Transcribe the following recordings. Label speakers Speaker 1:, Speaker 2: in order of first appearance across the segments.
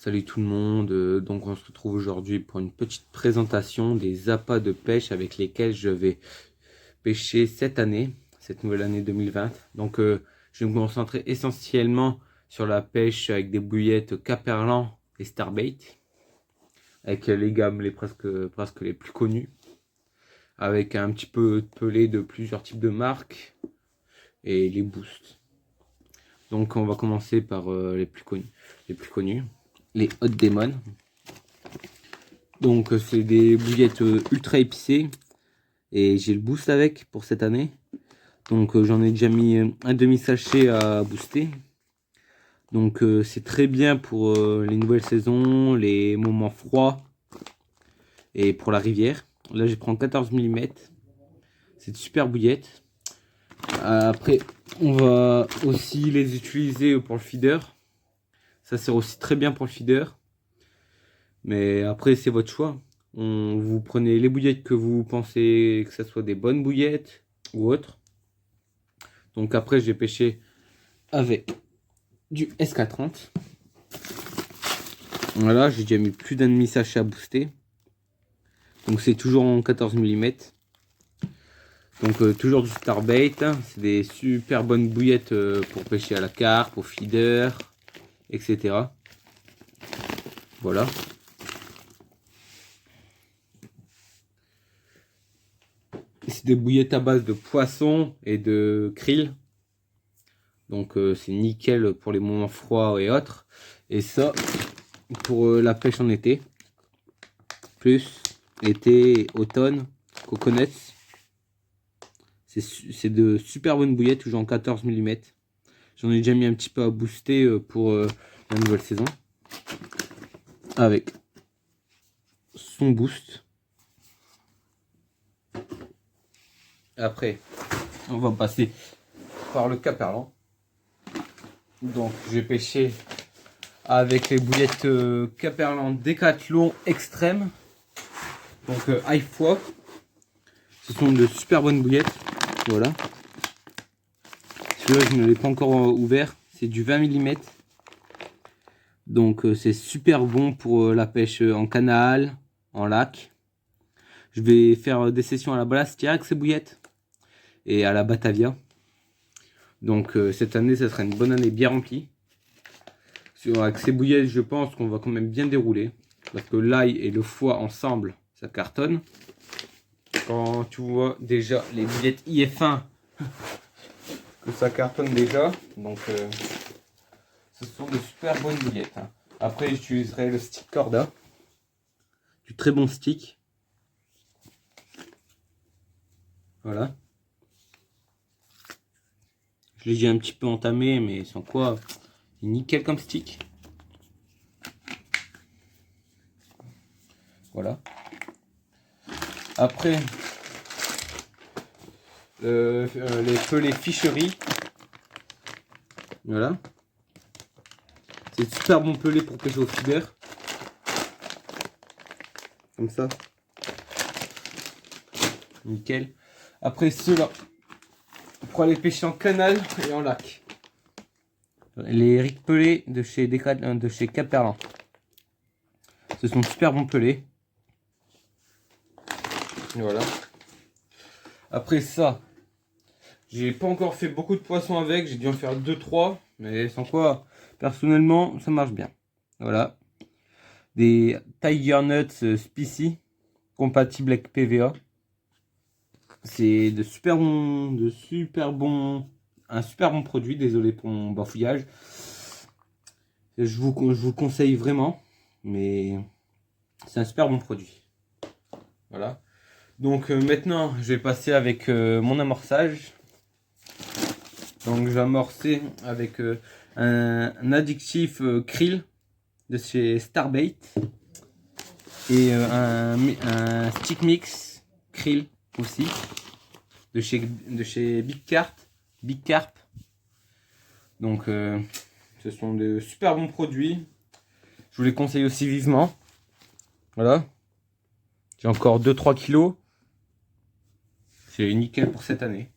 Speaker 1: Salut tout le monde, donc on se retrouve aujourd'hui pour une petite présentation des appâts de pêche avec lesquels je vais pêcher cette année, cette nouvelle année 2020. Donc je vais me concentrer essentiellement sur la pêche avec des bouillettes Caperlan et Starbait, avec les gammes presque les plus connues, avec un petit peu de pelé de plusieurs types de marques et les boosts. Donc on va commencer par les plus connus, les Hot Demon. Donc c'est des bouillettes ultra épicées et j'ai le boost avec pour cette année. Donc j'en ai déjà mis un demi sachet à booster. Donc c'est très bien pour les nouvelles saisons, les moments froids et pour la rivière. Là je prends 14 mm. C'est de super bouillettes. Après on va aussi les utiliser pour le feeder. Ça sert aussi très bien pour le feeder. Mais après, c'est votre choix. Vous prenez les bouillettes que vous pensez que ce soit des bonnes bouillettes ou autres. Donc après, j'ai pêché avec du SK30. Voilà, j'ai déjà mis plus d'un demi sachet à booster. Donc c'est toujours en 14 mm. Donc toujours du Starbait. C'est des super bonnes bouillettes pour pêcher à la carpe, au feeder, etc. Voilà. C'est des bouillettes à base de poisson et de krill. Donc c'est nickel pour les moments froids et autres. Et ça, pour la pêche en été. Plus été, automne, coconuts. C'est de super bonnes bouillettes, toujours en 14 mm. J'en ai déjà mis un petit peu à booster pour la nouvelle saison. Avec son boost. Après, on va passer par le Caperlan. Donc, j'ai pêché avec les bouillettes Caperlan Décathlon Extrême. Donc, high fois. Ce sont de super bonnes bouillettes. Voilà. Celui-là, je ne l'ai pas encore ouvert. C'est du 20 mm. Donc, c'est super bon pour la pêche en canal, en lac. Je vais faire des sessions à la Balastière avec ces bouillettes et à la Batavia. Donc cette année, ça sera une bonne année bien remplie. Avec ces bouillettes, je pense qu'on va quand même bien dérouler. Parce que l'ail et le foie ensemble, ça cartonne. Quand tu vois déjà les bouillettes IF1, que ça cartonne déjà. Donc ce sont de super bonnes bouillettes. Après, j'utiliserai le stick Corda. Du très bon stick. Voilà. Je l'ai déjà un petit peu entamé, mais sans quoi, c'est nickel comme stick. Voilà. Après, les pelés ficheries. Voilà. C'est super bon pelé pour pêcher au feeder. Comme ça. Nickel. Après ceux-là, pour aller pêcher en canal et en lac. Les rigs pelés de chez Caperlan. Ce sont super bons pelés. Voilà. Après ça, j'ai pas encore fait beaucoup de poissons avec. J'ai dû en faire 2-3. Mais sans quoi, personnellement, ça marche bien. Voilà. Des Tiger Nuts Spicy compatibles avec PVA. C'est un super bon produit. Désolé pour mon bafouillage. Je vous le conseille vraiment, mais c'est un super bon produit. Voilà. Donc maintenant, je vais passer avec mon amorçage. Donc je vais amorcer avec un addictif krill de chez Starbait et un stick mix krill aussi de chez Big Carp. Donc ce sont de super bons produits. Je vous les conseille aussi vivement. Voilà. J'ai encore 2-3 kilos. C'est nickel pour cette année.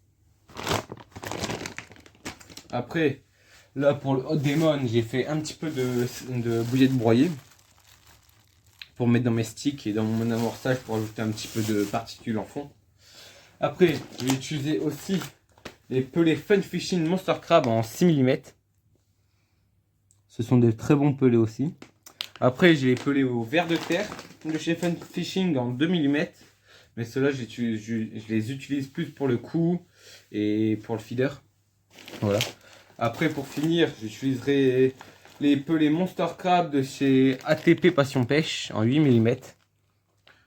Speaker 1: Après, Là pour le Hot Demon, j'ai fait un petit peu de bouillette broyée pour mettre dans mes sticks et dans mon amorçage pour ajouter un petit peu de particules en fond. Après, je vais utiliser aussi les pelets Fun Fishing Monster Crab en 6 mm. Ce sont des très bons pelets aussi. Après, j'ai les pelets au ver de terre de chez Fun Fishing en 2 mm. Mais ceux-là, je les utilise plus pour le coup et pour le feeder. Voilà. Après, pour finir, j'utiliserai les pelets Monster Crab de chez ATP Passion Pêche en 8 mm.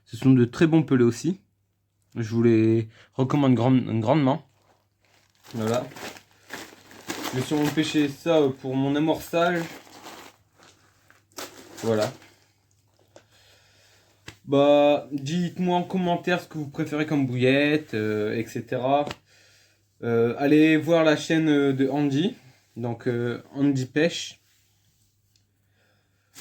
Speaker 1: Ce sont de très bons pelets aussi. Je vous les recommande grandement. Voilà. Je vais sûrement pêcher ça pour mon amorçage. Voilà. Bah, dites-moi en commentaire ce que vous préférez comme bouillette, etc. Allez voir la chaîne de Andy, donc Andy Pêche.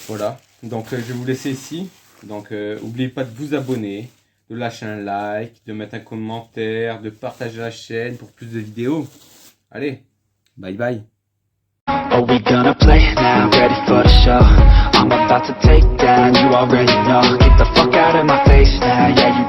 Speaker 1: Voilà, donc je vais vous laisser ici. Donc n'oubliez pas de vous abonner, de lâcher un like, de mettre un commentaire, de partager la chaîne pour plus de vidéos. Allez, bye bye.
Speaker 2: Are we gonna play now? Ready for the show? I'm about to take down, you already know. Get the fuck out of my face now, yeah, you